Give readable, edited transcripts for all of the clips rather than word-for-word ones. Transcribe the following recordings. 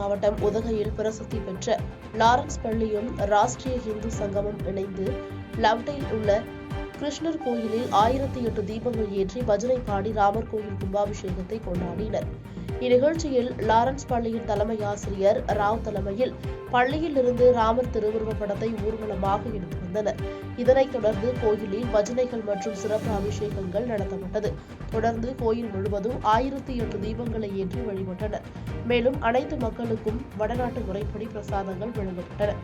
மாவட்டம் உதகையில் பிரசித்தி பெற்ற லாரன்ஸ் பள்ளியும் ராஷ்டிரிய இந்து சங்கமும் இணைந்து லவ்டையில் உள்ள கிருஷ்ணர் கோயிலில் 1008 தீபங்கள் ஏற்றி பஜனை பாடி ராமர் கோயில் கும்பாபிஷேகத்தை கொண்டாடினர். இந்நிகழ்ச்சியில் லாரன்ஸ் பள்ளியின் தலைமை ஆசிரியர் ராவ் தலைமையில் பள்ளியில் இருந்து ராமர் திருவுருவப் படத்தை ஊர்வலமாக எடுத்து வந்தனர். இதனைத் தொடர்ந்து கோயிலில் பஜனைகள் மற்றும் சிறப்பு அபிஷேகங்கள் நடத்தப்பட்டது. தொடர்ந்து கோயில் முழுவதும் 1008 தீபங்களை ஏற்றி வழிபட்டனர். மேலும் அனைத்து மக்களுக்கும் வடநாட்டு முறைப்படி பிரசாதங்கள் வழங்கப்பட்டன.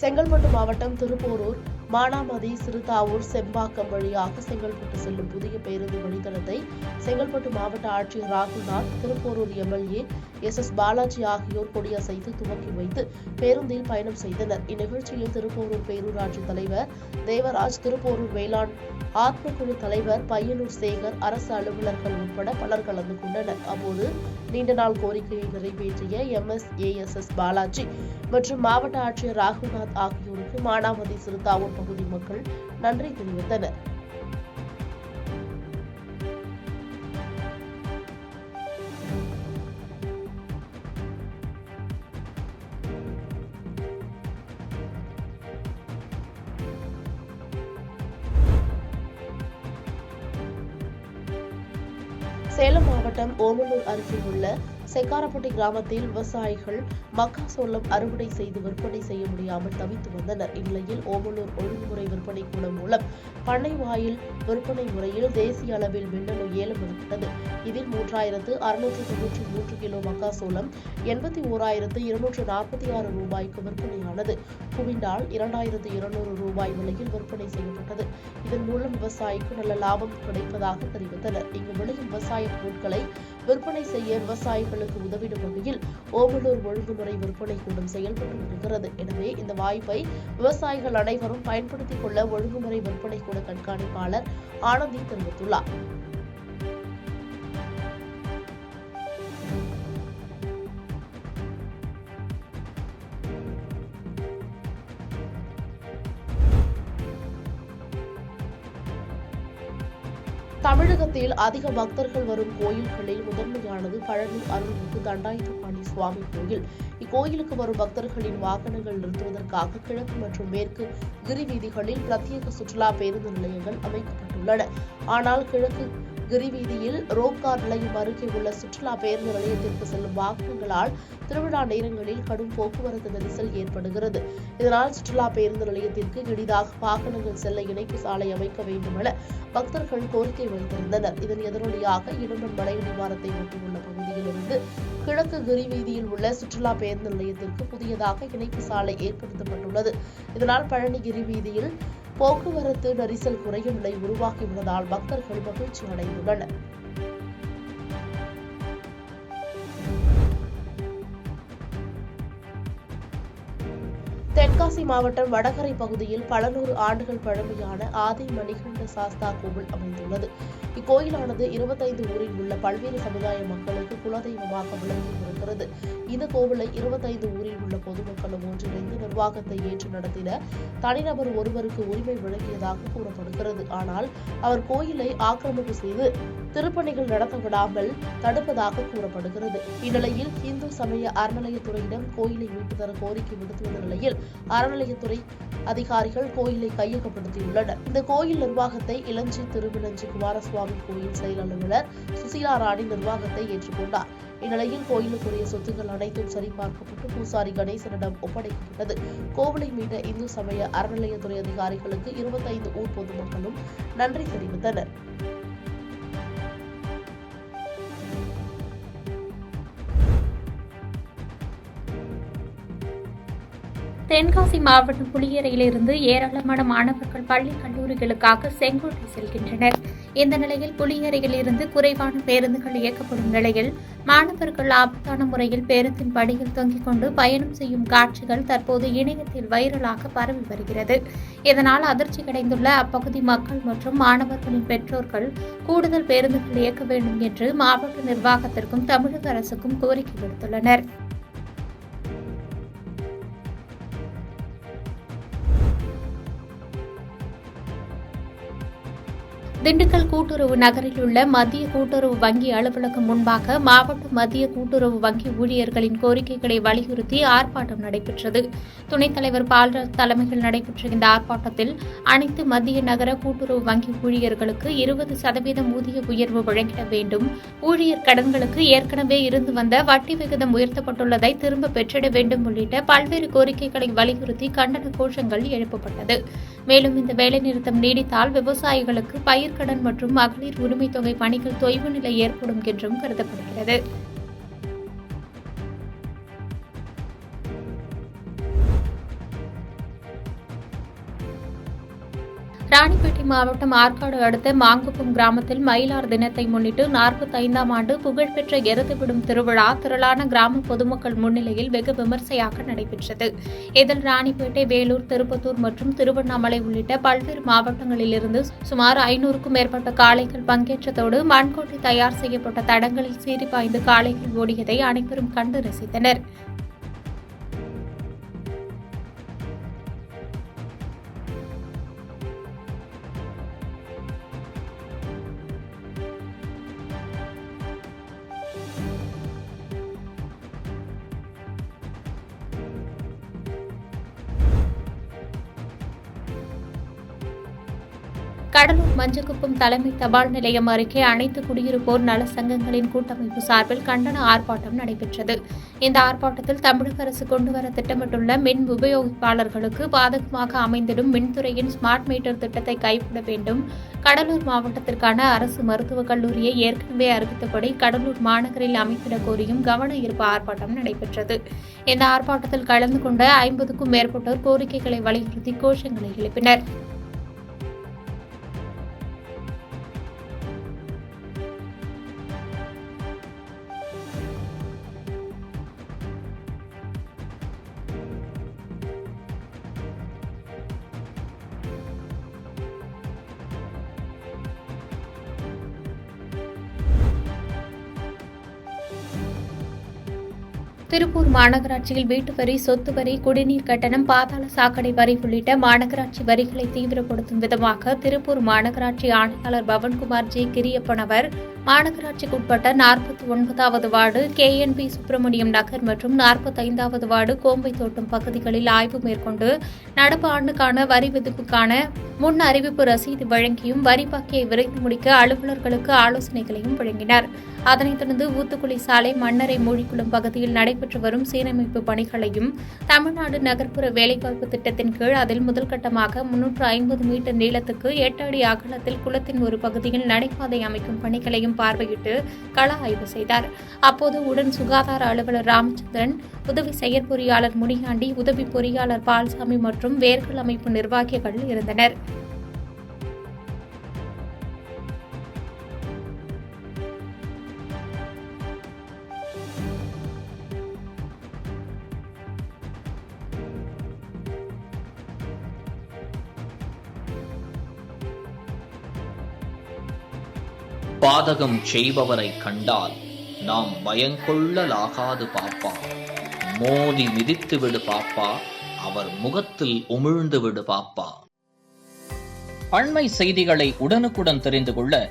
செங்கல்பட்டு மாவட்டம் திருப்போரூர் மானாமதி சிறுதாவூர் செம்பாக்கம் வழியாக செங்கல்பட்டு செல்லும் புதிய பேருந்து வழித்தடத்தை செங்கல்பட்டு மாவட்ட ஆட்சியர் ராகுல்நாத், திருப்போரூர் எம்எல்ஏ எஸ். பாலாஜி ஆகியோர் கொடியசைத்து துவக்கி வைத்து பேருந்தில் பயணம் செய்தனர். இந்நிகழ்ச்சியில் திருப்போரூர் பேரூராட்சி தலைவர் தேவராஜ், திருப்போரூர் வேளாண் ஆத்மக்குழு தலைவர் பையனூர் சேகர், அரசு அலுவலர்கள் உட்பட பலர் கலந்து கொண்டனர். அப்போது நீண்ட நாள் கோரிக்கையை நிறைவேற்றிய எம்எஸ்ஏஎஸ் பாலாஜி மற்றும் மாவட்ட ஆட்சியர் ராகுல்நாத் ஆகியோருக்கு மானாமதி சிறுதாவூர் பகுதி மக்கள் நன்றி தெரிவித்தனர். சேலம் மாவட்டம் ஓமலூர் அருகே உள்ள செக்காரப்பட்டி கிராமத்தில் விவசாயிகள் மக்காசோளம் அறுவடை செய்து விற்பனை செய்ய முடியாமல் தவித்து வந்தனர். இந்நிலையில் ஓமலூர் ஒழுங்குமுறை விற்பனை கூடம் மூலம் பண்ணை வாயில் விற்பனை முறையில் தேசிய அளவில் மின்னணு ஏலம் விடப்பட்டது. இதில் 3693 கிலோ மக்காசோளம் 81,246 ரூபாய்க்கு விற்பனையானது. குவிண்டால் 2200 ரூபாய் விலையில் விற்பனை செய்யப்பட்டது. இதன் மூலம் விவசாயிக்கு நல்ல லாபம் கிடைப்பதாக தெரிவித்தனர். இங்கு விளையும் விவசாய பொருட்களை விற்பனை செய்ய விவசாயிகளுக்கு உதவிடும் வகையில் ஓமலூர் ஒழுங்குமுறை விற்பனை கூடம் செயல்பட்டு வருகிறது. எனவே இந்த வாய்ப்பை விவசாயிகள் அனைவரும் பயன்படுத்திக் கொள்ள ஒழுங்குமுறை விற்பனை கூட கண்காணிப்பாளர் ஆனந்தி தெரிவித்துள்ளார். தமிழகத்தில் அதிக பக்தர்கள் வரும் கோயில்களில் முதன்மையானது பழனி அருள்மிகு தண்டாயுதபாணி சுவாமி கோயில். இக்கோயிலுக்கு வரும் பக்தர்களின் வாகனங்கள் நிறுத்துவதற்காக கிழக்கு மற்றும் மேற்கு கிரி வீதிகளில் பிரத்யேக சுற்றுலா பேருந்து நிலையங்கள் அமைக்கப்பட்டுள்ளன. ஆனால் கிழக்கு கிரிவீதியில் ரோப்கார் நிலையம் அருகே உள்ள சுற்றுலா பேருந்து நிலையத்திற்கு செல்லும் வாகனங்களால் திருவிழா நேரங்களில் கடும் போக்குவரத்து நெரிசல் ஏற்படுகிறது. இதனால் சுற்றுலா பேருந்து நிலையத்திற்கு எளிதாக வாகனங்கள் செல்ல இணைப்பு சாலை அமைக்க வேண்டும் என பக்தர்கள் கோரிக்கை வைத்திருந்தனர். இதன் எதிரொலியாக இடும்பன் மலையடிவாரத்தை ஒட்டியுள்ள பகுதியில் இருந்து கிழக்கு கிரிவீதியில் உள்ள சுற்றுலா பேருந்து நிலையத்திற்கு புதியதாக இணைப்பு சாலை ஏற்படுத்தப்பட்டுள்ளது. இதனால் பழனி கிரிவீதியில் போக்குவரத்து நெரிசல் குறையும் நிலை உருவாகியுள்ளதால் பக்தர்கள் மகிழ்ச்சி அடைந்துள்ளனர். தென்காசி மாவட்டம் வடகரை பகுதியில் பல நூறு ஆண்டுகள் பழமையான ஆதி மணிகண்ட சாஸ்தா கோவில் அமைந்துள்ளது. இக்கோயிலானது 25 ஊரில் உள்ள பல்வேறு சமுதாய மக்களுக்கு குலதெய்வமாக விளங்கி வருகிறது. இந்த கோவிலை 25 ஊரில் உள்ள பொதுமக்களும் ஒன்றிணைந்து நிர்வாகத்தை ஏற்று நடத்தின தனிநபர் ஒருவருக்கு உரிமை வழங்கியதாக கூறப்படுகிறது. ஆனால் அவர் கோயிலை ஆக்கிரமிப்பு செய்து திருப்பணிகள் நடத்த விடாமல் தடுப்பதாக கூறப்படுகிறது. இந்நிலையில் இந்து சமய அறநிலையத்துறையிடம் கோயிலை மீட்டு தர கோரிக்கை விடுத்துள்ள நிலையில் அறநிலையத்துறை அதிகாரிகள் கோயிலை கையகப்படுத்தியுள்ளனர். இந்த கோயில் நிர்வாகத்தை இளஞ்சி திருவிளஞ்சி குமாரசுவாமி கோயில் செயல் அலுவலர் சுசீலா ராணி நிர்வாகத்தை ஏற்றுக்கொண்டார். இந்நிலையில் கோயிலுக்குரிய சொத்துக்கள் அனைத்தும் சரிபார்க்கப்பட்டு பூசாரி கணேசனிடம் ஒப்படைக்கப்பட்டது. கோவிலை மீட்ட இந்து சமய அறநிலையத்துறை அதிகாரிகளுக்கு 25 ஊர் பொதுமக்களும் நன்றி தெரிவித்தனர். தென்காசி மாவட்டம் புளியரையிலிருந்து ஏராளமான மாணவர்கள் பள்ளி கல்லூரிகளுக்காக செங்கோட்டை செல்கின்றனர். இந்த நிலையில் புளியரையில் இருந்து குறைவான பேருந்துகள் இயக்கப்படும் நிலையில் மாணவர்கள் ஆபத்தான முறையில் பேருந்தின் படியில் தொங்கிக் கொண்டு பயணம் செய்யும் காட்சிகள் தற்போது இணையத்தில் வைரலாக பரவி வருகிறது. இதனால் அதிர்ச்சி அடைந்துள்ள அப்பகுதி மக்கள் மற்றும் மாணவர்களின் பெற்றோர்கள் கூடுதல் பேருந்துகள் இயக்க வேண்டும் என்று மாவட்ட நிர்வாகத்திற்கும் தமிழக அரசுக்கும் கோரிக்கை விடுத்துள்ளனர். திண்டுக்கல் கூட்டுறவு நகரில் உள்ள மத்திய கூட்டுறவு வங்கி அலுவலகம் முன்பாக மாவட்ட மத்திய கூட்டுறவு வங்கி ஊழியர்களின் கோரிக்கைகளை வலியுறுத்தி ஆர்ப்பாட்டம் நடைபெற்றது. துணைத் தலைவர் பால்ராஜ் தலைமையில் நடைபெற்ற இந்த ஆர்ப்பாட்டத்தில் அனைத்து மத்திய நகர கூட்டுறவு வங்கி ஊழியர்களுக்கு 20% ஊதிய உயர்வு வழங்கிட வேண்டும், ஊழியர் கடன்களுக்கு ஏற்கனவே இருந்து வந்த வட்டி விகிதம் உயர்த்தப்பட்டுள்ளதை திரும்ப பெற்றிட வேண்டும் உள்ளிட்ட பல்வேறு கோரிக்கைகளை வலியுறுத்தி கண்டன கோஷங்கள் எழுப்பப்பட்டது. மேலும் இந்த வேலைநிறுத்தம் நீடித்தால் விவசாயிகளுக்கு பயிர்க்கடன் மற்றும் மகளிர் உரிமை தொகை பணிகள் தொய்வு நிலை ஏற்படும் என்றும் கருதப்படுகிறது. ராணிப்பேட்டை மாவட்டம் ஆற்காடு அடுத்த மாங்குப்பம் கிராமத்தில் மயிலார் தினத்தை முன்னிட்டு 45ஆம் ஆண்டு புகழ்பெற்ற எருதுவிடும் திருவிழா திரளான கிராம பொதுமக்கள் முன்னிலையில் வெகு விமர்சையாக நடைபெற்றது. இதில் ராணிப்பேட்டை, வேலூர், திருப்பத்தூர் மற்றும் திருவண்ணாமலை உள்ளிட்ட பல்வேறு மாவட்டங்களிலிருந்து சுமார் 500க்கும் மேற்பட்ட காளைகள் பங்கேற்றதோடு மண்கோட்டை தயார் செய்யப்பட்ட தடங்களில் சீறி பாய்ந்து காளைகள் ஓடியதை அனைவரும் கண்டு ரசித்தனர். கடலூர் மஞ்சக்குப்பம் தலைமை தபால் நிலையம் அருகே அனைத்து குடியிருப்போர் நல சங்கங்களின் கூட்டமைப்பு சார்பில் கண்டன ஆர்ப்பாட்டம் நடைபெற்றது. இந்த ஆர்ப்பாட்டத்தில் தமிழக அரசு கொண்டுவர திட்டமிட்டுள்ள மின் உபயோகிப்பாளர்களுக்கு பாதகமாக அமைந்திடும் மின்துறையின் ஸ்மார்ட் மீட்டர் திட்டத்தை கைவிட வேண்டும், கடலூர் மாவட்டத்திற்கான அரசு மருத்துவக் கல்லூரியை ஏற்கனவே அறிவித்தபடி கடலூர் மாநகரில் அமைத்திட கோரியும் கவன ஈர்ப்பு ஆர்ப்பாட்டம் நடைபெற்றது. இந்த ஆர்ப்பாட்டத்தில் கலந்து கொண்ட 50க்கும் மேற்பட்டோர் கோரிக்கைகளை வலியுறுத்தி கோஷங்களை எழுப்பினர். திருப்பூர் மாநகராட்சியில் வீட்டு வரி, சொத்து வரி, குடிநீர் கட்டணம், பாதாள சாக்கடை வரி உள்ளிட்ட மாநகராட்சி வரிகளை தீவிரப்படுத்தும் விதமாக திருப்பூர் மாநகராட்சி ஆணையாளர் பவன்குமார் ஜி கிரியப்பன் அவர் மாநகராட்சிக்குட்பட்ட 49வது வார்டு KNB சுப்பிரமணியம் நகர் மற்றும் 45வது வார்டு கோம்பை தோட்டம் பகுதிகளில் ஆய்வு மேற்கொண்டு நடப்பு ஆண்டுக்கான வரி விதிப்புக்கான முன் அறிவிப்பு ரசீது வழங்கியும் வரி பாக்கியை விரைந்து முடிக்க அலுவலர்களுக்கு ஆலோசனைகளையும் வழங்கினார். அதனைத் தொடர்ந்து ஊத்துக்குளி சாலை, மண்ணரை மூழிக்குளம் பகுதியில் நடைபெற்று வரும் சீரமைப்பு பணிகளையும், தமிழ்நாடு நகர்ப்புற வேலைவாய்ப்பு திட்டத்தின் கீழ் அதில் முதல் கட்டமாக 350 மீட்டர் நீளத்துக்கு 8 அடி அகலத்தில் குளத்தின் ஒரு பகுதியில் நடைபாதை அமைக்கும் பணிகளையும் பார்வையிட்டு கள ஆய்வு செய்தார். அப்போது உடன் சுகாதார அலுவலர் ராமச்சந்திரன், உதவி செயற்பொறியாளர் முனியாண்டி, உதவி பொறியாளர் பால்சாமி மற்றும் வேர்கள் அமைப்பு நிர்வாகிகள் இருந்தனர். பாதகம் செய்பவரை கண்டால் நாம் பயங்கொள்ளலாகாது பாப்பா, மோதி மிதித்து விடு பாப்பா, அவர் முகத்தில் உமிழ்ந்து விடு பாப்பா. அண்மை செய்திகளை உடனுக்குடன் தெரிந்து கொள்ள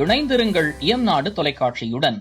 இணைந்திருங்கள் இயம்நாடு தொலைக்காட்சியுடன்.